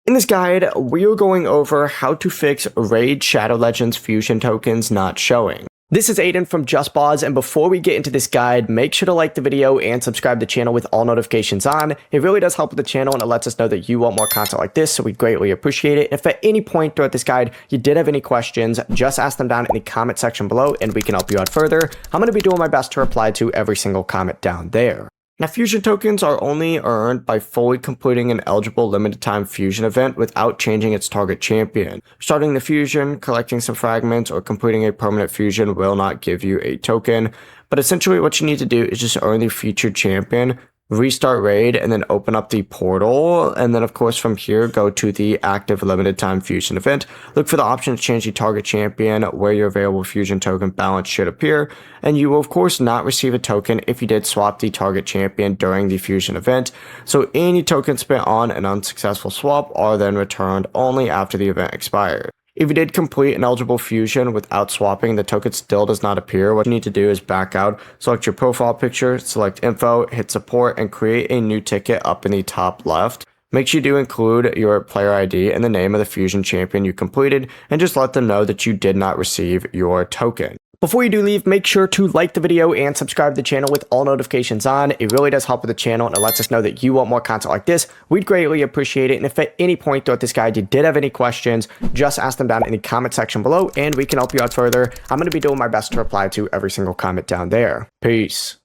In this guide, we are going over how to fix Raid Shadow Legends fusion tokens not showing. This is Aiden from JustBoz, and before we get into this guide, make sure to like the video and subscribe to the channel with all notifications on. It really does help with the channel and it lets us know that you want more content like this, so we greatly appreciate it. If at any point throughout this guide you did have any questions, just ask them down in the comment section below and we can help you out further. I'm going to be doing my best to reply to every single comment down there. Now, fusion tokens are only earned by fully completing an eligible limited time fusion event without changing its target champion. Starting the fusion, collecting some fragments, or completing a permanent fusion will not give you a token, but essentially what you need to do is just earn the featured champion, restart raid, and then open up the portal, and then of course from here go to the active limited time fusion event. Look for the option to change the target champion where your available fusion token balance should appear, and you will of course not receive a token if you did swap the target champion during the fusion event. So any tokens spent on an unsuccessful swap are then returned only after the event expires. If you did complete an eligible fusion without swapping, the token still does not appear. What you need to do is back out, select your profile picture, select info, hit support, and create a new ticket up in the top left. Make sure you do include your player ID and the name of the fusion champion you completed, and just let them know that you did not receive your token. Before you do leave, make sure to like the video and subscribe to the channel with all notifications on. It really does help with the channel and it lets us know that you want more content like this. We'd greatly appreciate it. And if at any point throughout this guide you did have any questions, just ask them down in the comment section below and we can help you out further. I'm going to be doing my best to reply to every single comment down there. Peace.